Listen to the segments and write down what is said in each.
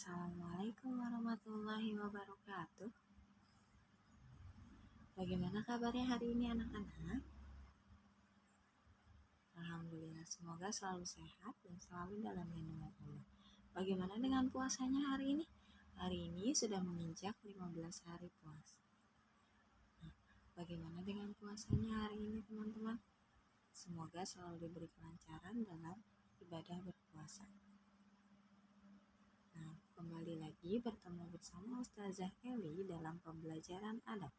Assalamualaikum warahmatullahi wabarakatuh. Bagaimana kabarnya hari ini anak-anak? Alhamdulillah, semoga selalu sehat dan selalu dalam lindungan Allah. Bagaimana dengan puasanya hari ini? Hari ini sudah menginjak 15 hari puasa. Bagaimana dengan puasanya hari ini teman-teman? Semoga selalu diberi kelancaran dalam ibadah berpuasa. Kembali lagi bertemu bersama Ustazah Eli dalam pembelajaran adab.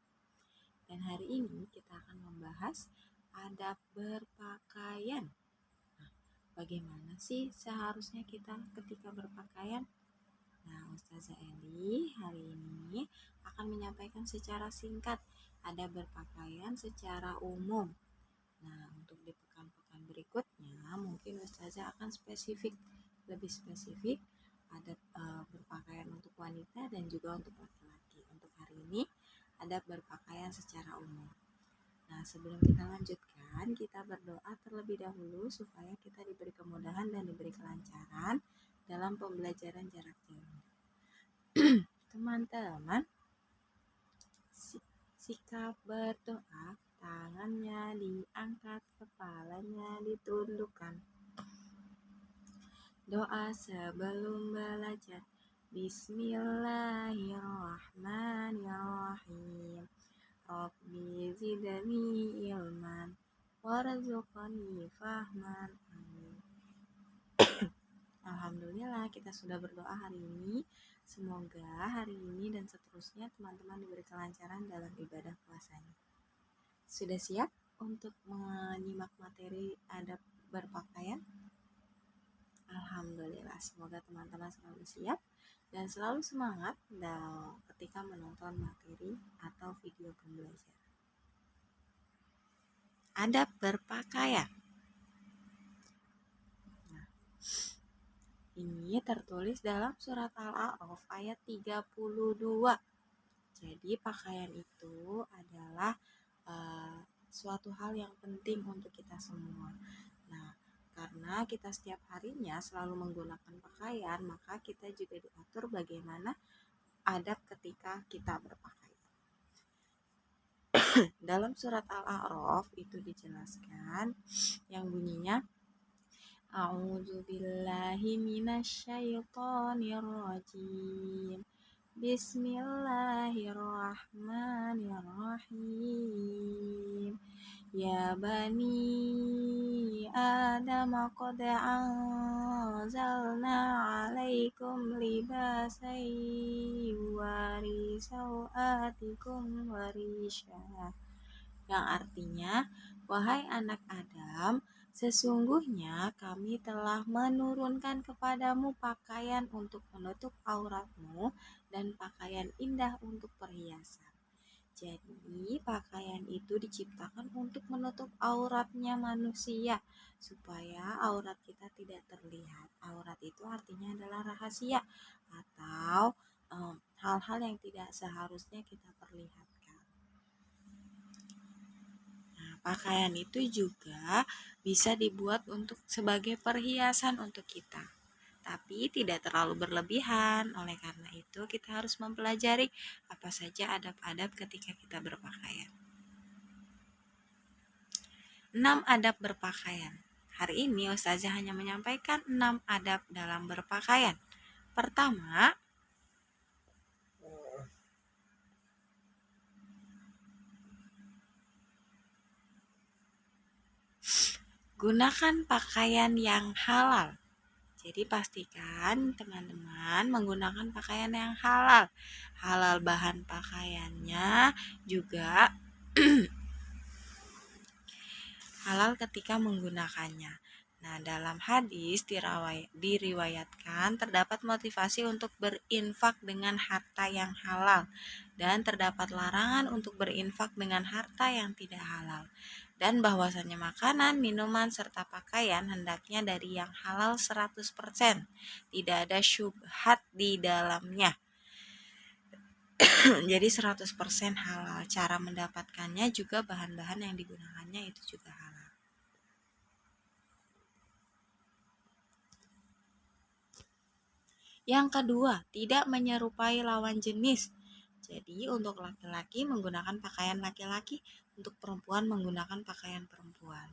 Dan hari ini kita akan membahas adab berpakaian. Bagaimana sih seharusnya kita ketika berpakaian? Ustazah Eli hari ini akan menyampaikan secara singkat adab berpakaian secara umum. Untuk di pekan-pekan berikutnya mungkin Ustazah akan lebih spesifik adab berpakaian untuk wanita dan juga untuk laki-laki. Untuk hari ini adab berpakaian secara umum. Sebelum kita lanjutkan, kita berdoa terlebih dahulu supaya kita diberi kemudahan dan diberi kelancaran dalam pembelajaran jarak jauh. Teman-teman, sikap berdoa, tangannya diangkat, kepalanya ditundukkan. Doa sebelum belajar. Bismillahirrahmanirrahim. Rabbi zidni ilman warzuqni fahman. Alhamdulillah kita sudah berdoa hari ini. Semoga hari ini dan seterusnya teman-teman diberi kelancaran dalam ibadah puasanya. Sudah siap untuk menyimak materi adab berpakaian? Alhamdulillah, semoga teman-teman selalu siap dan selalu semangat ketika menonton materi atau video pembelajaran. Adab berpakaian. Ini tertulis dalam surat Al-A'raf ayat 32. Jadi pakaian itu adalah suatu hal yang penting untuk kita semua. Karena kita setiap harinya selalu menggunakan pakaian, maka kita juga diatur bagaimana adab ketika kita berpakaian. Dalam surat Al-A'raf itu dijelaskan yang bunyinya A'udzubillahi minasyaitonirrajim. Bismillahirrahmanirrahim. Ya bani Adam qad anzalna 'alaikum libasan yuwari sawatikum warisha. Yang artinya, wahai anak Adam, sesungguhnya kami telah menurunkan kepadamu pakaian untuk menutup auratmu dan pakaian indah untuk perhiasan. Jadi pakaian itu diciptakan untuk menutup auratnya manusia supaya aurat kita tidak terlihat. Aurat itu artinya adalah rahasia atau hal-hal yang tidak seharusnya kita perlihatkan. Pakaian itu juga bisa dibuat sebagai perhiasan untuk kita, tapi tidak terlalu berlebihan. Oleh karena itu kita harus mempelajari apa saja adab-adab ketika kita berpakaian. 6 adab berpakaian. Hari ini Ustazah hanya menyampaikan 6 adab dalam berpakaian. Pertama, gunakan pakaian yang halal. Jadi pastikan teman-teman menggunakan pakaian yang halal. Halal bahan pakaiannya juga halal ketika menggunakannya. Dalam hadis diriwayatkan terdapat motivasi untuk berinfak dengan harta yang halal dan terdapat larangan untuk berinfak dengan harta yang tidak halal. Dan bahwasannya makanan, minuman, serta pakaian hendaknya dari yang halal 100%. Tidak ada syubhat di dalamnya. Jadi 100% halal. Cara mendapatkannya juga bahan-bahan yang digunakannya itu juga halal. Yang kedua, tidak menyerupai lawan jenis. Jadi untuk laki-laki menggunakan pakaian laki-laki, untuk perempuan menggunakan pakaian perempuan.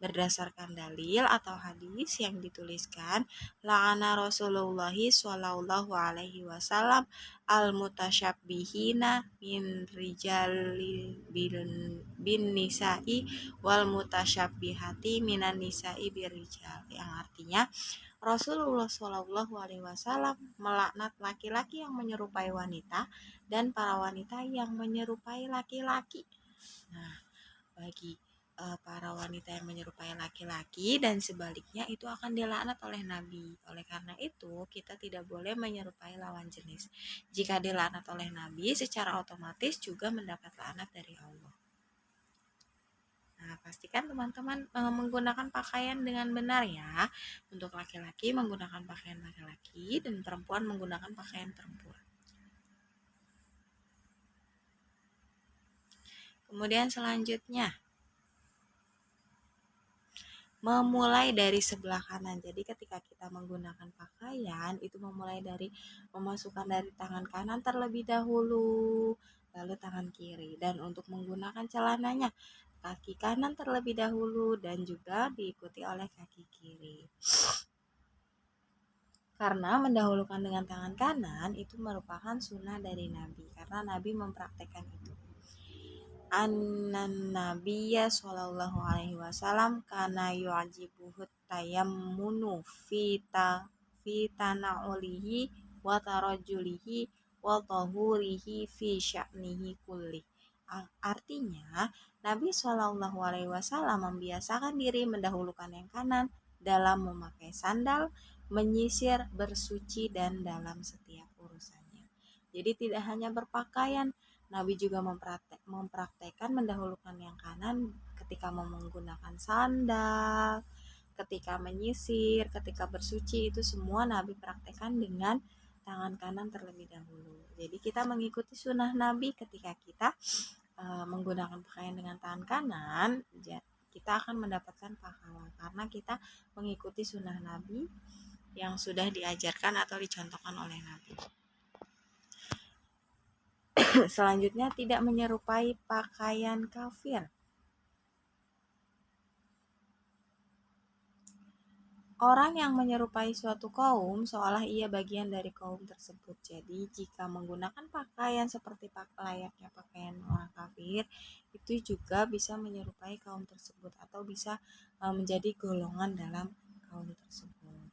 Berdasarkan dalil atau hadis yang dituliskan, la'ana Rasulullah sallallahu alaihi wasallam al-mutasyabbihina min rijali bin nisa'i wal mutasyabbihati minan nisa'i birijal. Yang artinya Rasulullah Shallallahu Alaihi Wasallam melaknat laki-laki yang menyerupai wanita dan para wanita yang menyerupai laki-laki. Nah, bagi para wanita yang menyerupai laki-laki dan sebaliknya itu akan dilaknat oleh Nabi. Oleh karena itu, kita tidak boleh menyerupai lawan jenis. Jika dilaknat oleh Nabi, secara otomatis juga mendapat laknat dari Allah. Nah, pastikan teman-teman menggunakan pakaian dengan benar ya. Untuk laki-laki menggunakan pakaian laki-laki dan perempuan menggunakan pakaian perempuan. Kemudian selanjutnya, memulai dari sebelah kanan. Jadi ketika kita menggunakan pakaian, itu memulai dari memasukkan dari tangan kanan terlebih dahulu, lalu tangan kiri. Dan untuk menggunakan celananya, kaki kanan terlebih dahulu dan juga diikuti oleh kaki kiri. Karena mendahulukan dengan tangan kanan itu merupakan sunnah dari Nabi, karena Nabi mempraktekkan itu. Annan Nabiyya sallallahu alaihi wasallam kana yu'jibuhu tayammunu fi tana'ulihi wa tarajjulihi wa tahurihi fi sya'nihi kulli. Artinya, Nabi Shallallahu alaihi wasallam membiasakan diri mendahulukan yang kanan dalam memakai sandal, menyisir, bersuci dan dalam setiap urusannya. Jadi tidak hanya berpakaian, Nabi juga mempraktekkan mendahulukan yang kanan ketika menggunakan sandal, ketika menyisir, ketika bersuci, itu semua Nabi praktekkan dengan tangan kanan terlebih dahulu. Jadi kita mengikuti sunnah Nabi ketika kita menggunakan pakaian dengan tangan kanan, kita akan mendapatkan pahala karena kita mengikuti sunnah Nabi yang sudah diajarkan atau dicontohkan oleh Nabi. Selanjutnya, tidak menyerupai pakaian kafir. Orang yang menyerupai suatu kaum seolah ia bagian dari kaum tersebut. Jadi jika menggunakan pakaian seperti layaknya pakaian orang kafir, itu juga bisa menyerupai kaum tersebut atau bisa menjadi golongan dalam kaum tersebut.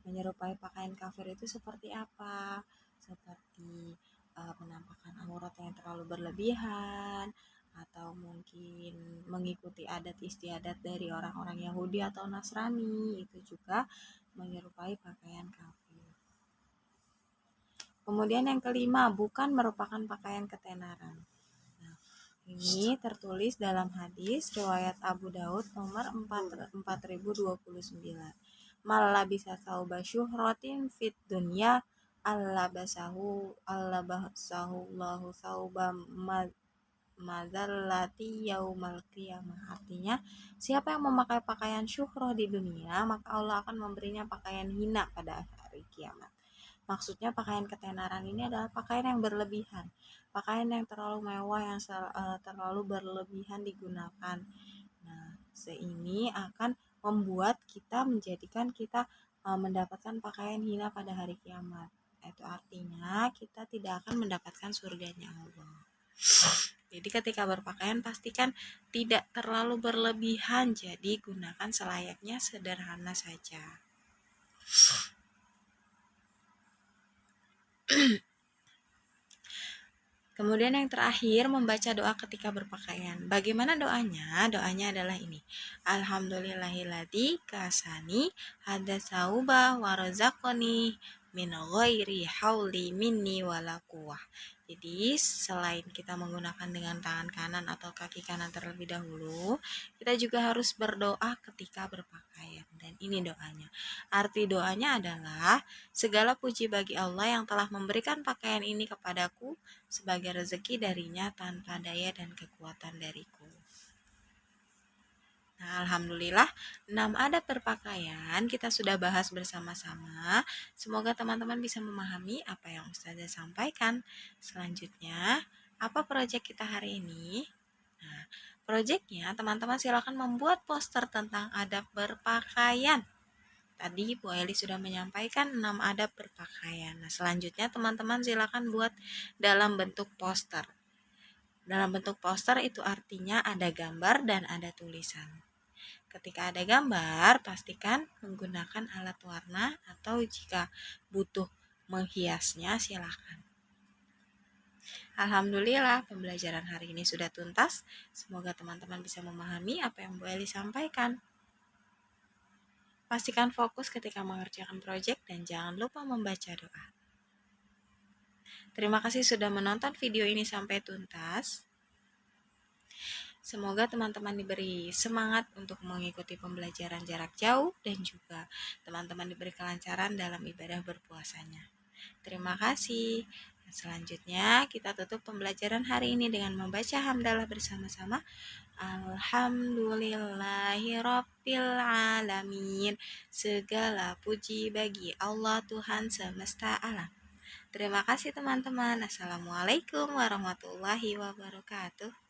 Menyerupai pakaian kafir itu seperti apa? Seperti penampakan aurat yang terlalu berlebihan, atau mungkin mengikuti adat istiadat dari orang-orang Yahudi atau Nasrani, itu juga menyerupai pakaian kafir. Kemudian yang kelima, bukan merupakan pakaian ketenaran. Nah, ini tertulis dalam hadis riwayat Abu Daud nomor 4029. Malla bisa sauba syuhratin fit dunya Allah basahu Allahu sauba madzallati yaumal qiyamah. Artinya, siapa yang memakai pakaian syuhroh di dunia, maka Allah akan memberinya pakaian hina pada hari kiamat. Maksudnya pakaian ketenaran ini adalah pakaian yang berlebihan, pakaian yang terlalu mewah, yang terlalu berlebihan digunakan. Nah, ini akan membuat kita, menjadikan kita mendapatkan pakaian hina pada hari kiamat. Itu artinya kita tidak akan mendapatkan surganya Allah. Jadi ketika berpakaian pastikan tidak terlalu berlebihan, jadi gunakan selayaknya, sederhana saja. Kemudian yang terakhir, membaca doa ketika berpakaian. Bagaimana doanya? Doanya adalah ini. Alhamdulillahilladzi kasani hadasauba warazaqani min ghairi hauli minni wala quwwah. Jadi selain kita menggunakan dengan tangan kanan atau kaki kanan terlebih dahulu, kita juga harus berdoa ketika berpakaian. Dan ini doanya. Arti doanya adalah, segala puji bagi Allah yang telah memberikan pakaian ini kepadaku sebagai rezeki darinya tanpa daya dan kekuatan dariku. Nah, alhamdulillah 6 adab berpakaian kita sudah bahas bersama-sama. Semoga teman-teman bisa memahami apa yang Ustazah sampaikan. Selanjutnya, apa proyek kita hari ini? Nah, proyeknya teman-teman silakan membuat poster tentang adab berpakaian. Tadi Bu Eli sudah menyampaikan 6 adab berpakaian. Nah, selanjutnya teman-teman silakan buat dalam bentuk poster. Dalam bentuk poster itu artinya ada gambar dan ada tulisan. Ketika ada gambar, pastikan menggunakan alat warna atau jika butuh menghiasnya silakan. Alhamdulillah pembelajaran hari ini sudah tuntas. Semoga teman-teman bisa memahami apa yang Bu Eli sampaikan. Pastikan fokus ketika mengerjakan proyek dan jangan lupa membaca doa. Terima kasih sudah menonton video ini sampai tuntas. Semoga teman-teman diberi semangat untuk mengikuti pembelajaran jarak jauh dan juga teman-teman diberi kelancaran dalam ibadah berpuasanya. Terima kasih. Selanjutnya kita tutup pembelajaran hari ini dengan membaca hamdalah bersama-sama. Alhamdulillahirabbil alamin. Segala puji bagi Allah Tuhan semesta alam. Terima kasih teman-teman. Assalamualaikum warahmatullahi wabarakatuh.